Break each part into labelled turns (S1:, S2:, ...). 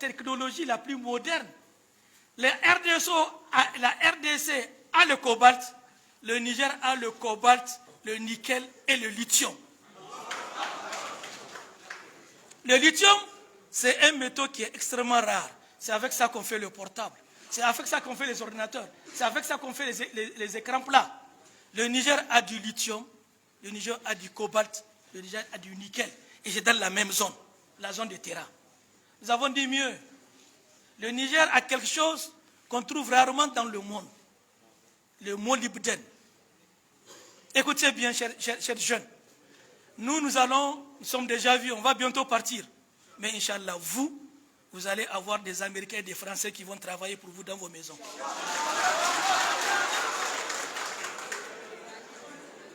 S1: technologie la plus moderne. La RDC a le cobalt, le Niger a le cobalt, le nickel et le lithium. Le lithium, c'est un métaux qui est extrêmement rare. C'est avec ça qu'on fait le portable. C'est avec ça qu'on fait les ordinateurs. C'est avec ça qu'on fait les écrans plats. Le Niger a du lithium, le Niger a du cobalt, le Niger a du nickel. Et c'est dans la même zone, la zone de Terra. Nous avons dit mieux. Le Niger a quelque chose qu'on trouve rarement dans le monde. Le molybdène. Écoutez bien, chers jeunes. Nous sommes déjà vus, on va bientôt partir. Mais Inch'Allah, vous allez avoir des Américains et des Français qui vont travailler pour vous dans vos maisons.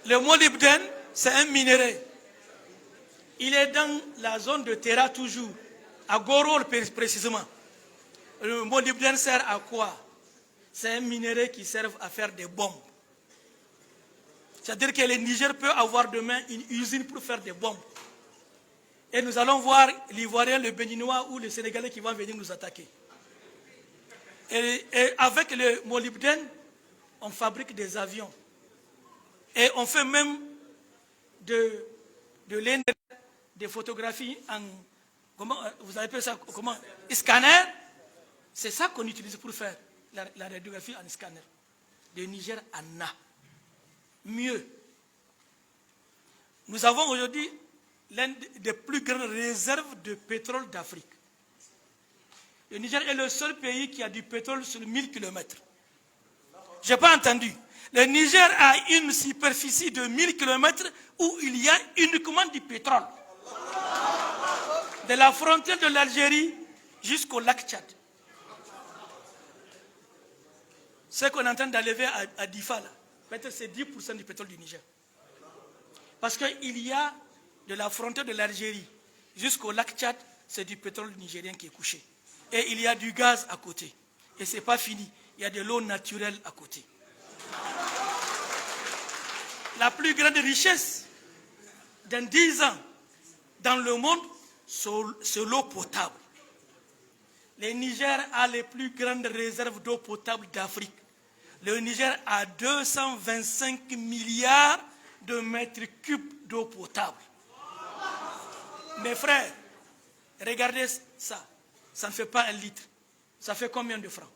S1: Le molybdène, c'est un minerai. Il est dans la zone de Terra toujours, à Gorol précisément. Le molybdène sert à quoi? C'est un minerai qui sert à faire des bombes. C'est-à-dire que le Niger peut avoir demain une usine pour faire des bombes. Et nous allons voir l'Ivoirien, le Béninois ou le Sénégalais qui vont venir nous attaquer. Et avec le molybdène, on fabrique des avions. Et on fait même de des photographies en, comment vous appelez ça, comment, scanner. C'est ça qu'on utilise pour faire la radiographie en scanner. Le Niger en a. Mieux. Nous avons aujourd'hui l'une des plus grandes réserves de pétrole d'Afrique. Le Niger est le seul pays qui a du pétrole sur 1000 km. Je n'ai pas entendu. Le Niger a une superficie de 1000 km où il y a uniquement du pétrole. De la frontière de l'Algérie jusqu'au lac Tchad. Ce qu'on est en train d'enlever à Difa, peut-être c'est 10% du pétrole du Niger. Parce qu'il y a de la frontière de l'Algérie jusqu'au lac Tchad, c'est du pétrole nigérien qui est couché. Et il y a du gaz à côté. Et ce n'est pas fini. Il y a de l'eau naturelle à côté. La plus grande richesse dans 10 ans dans le monde, c'est l'eau potable. Le Niger a les plus grandes réserves d'eau potable d'Afrique. Le Niger a 225 milliards de mètres cubes d'eau potable. Mes frères, regardez ça. Ça ne fait pas 1 litre. Ça fait combien de francs?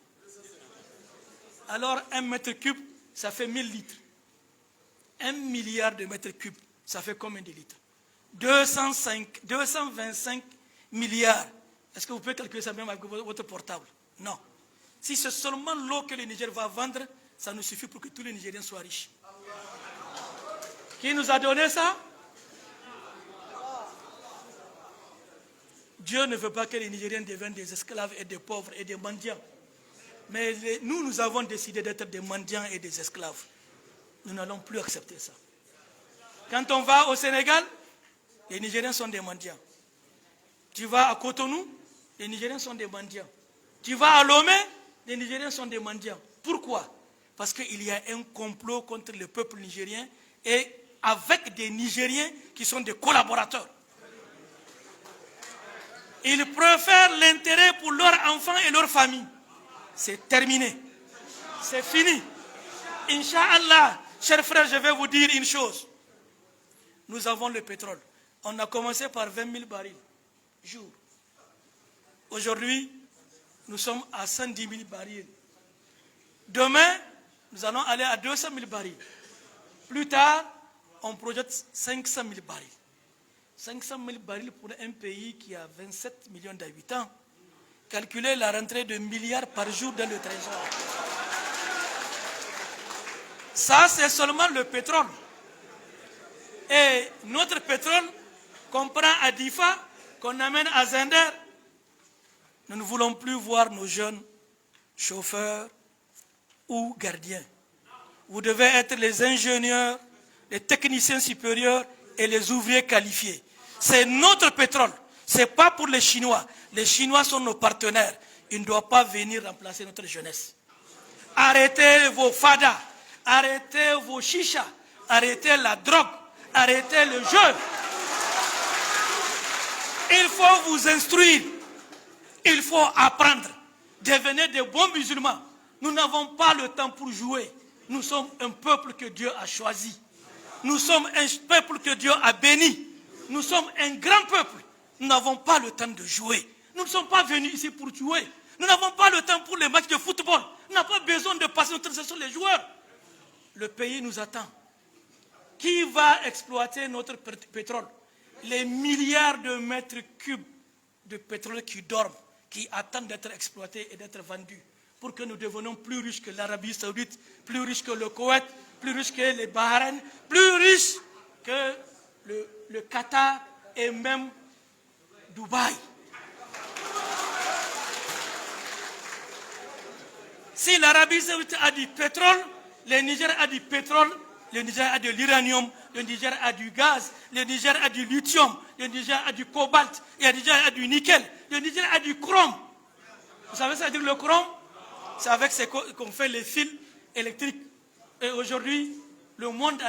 S1: Alors 1 mètre cube, ça fait 1000 litres. 1 milliard de mètres cubes, ça fait combien de litres? 225 milliards. Est-ce que vous pouvez calculer ça même avec votre portable? Non. Si c'est seulement l'eau que le Niger va vendre, ça nous suffit pour que tous les Nigériens soient riches. Qui nous a donné ça? Dieu ne veut pas que les Nigériens deviennent des esclaves et des pauvres et des mendiants. Mais nous avons décidé d'être des mendiants et des esclaves. Nous n'allons plus accepter ça. Quand on va au Sénégal, les Nigériens sont des mendiants. Tu vas à Cotonou, les Nigériens sont des mendiants. Tu vas à Lomé, les Nigériens sont des mendiants. Pourquoi? Parce qu'il y a un complot contre le peuple nigérien et avec des Nigériens qui sont des collaborateurs. Ils préfèrent l'intérêt pour leurs enfants et leurs familles. C'est terminé. C'est fini. Inch'Allah, chers frères, je vais vous dire une chose. Nous avons le pétrole. On a commencé par 20 000 barils jour. Aujourd'hui, nous sommes à 110 000 barils. Demain, nous allons aller à 200 000 barils. Plus tard, on projette 500 000 barils. 500 000 barils pour un pays qui a 27 millions d'habitants. Calculez la rentrée de milliards par jour dans le trésor. Ça, c'est seulement le pétrole. Et notre pétrole qu'on prend à Difa, qu'on amène à Zender, nous ne voulons plus voir nos jeunes chauffeurs ou gardiens. Vous devez être les ingénieurs, les techniciens supérieurs et les ouvriers qualifiés. C'est notre pétrole. Ce n'est pas pour les Chinois. Les Chinois sont nos partenaires. Ils ne doivent pas venir remplacer notre jeunesse. Arrêtez vos fadas. Arrêtez vos chichas. Arrêtez la drogue. Arrêtez le jeu. Il faut vous instruire. Il faut apprendre. Devenez de bons musulmans. Nous n'avons pas le temps pour jouer. Nous sommes un peuple que Dieu a choisi. Nous sommes un peuple que Dieu a béni. Nous sommes un grand peuple. Nous n'avons pas le temps de jouer. Nous ne sommes pas venus ici pour jouer. Nous n'avons pas le temps pour les matchs de football. Nous n'avons pas besoin de passer notre temps sur les joueurs. Le pays nous attend. Qui va exploiter notre pétrole? Les milliards de mètres cubes de pétrole qui dorment, qui attendent d'être exploités et d'être vendus, pour que nous devenions plus riches que l'Arabie Saoudite, plus riches que le Koweït, plus riches que les Bahreïn, plus riches que le Qatar et même Dubaï. Si l'Arabie Saoudite a du pétrole, le Niger a du pétrole, le Niger a de l'uranium, le Niger a du gaz, le Niger a du lithium, le Niger a du cobalt, le Niger a du nickel, le Niger a du chrome. Vous savez ça veut dire le chrome? C'est avec ce qu'on fait les fils électriques. Et aujourd'hui, le monde entier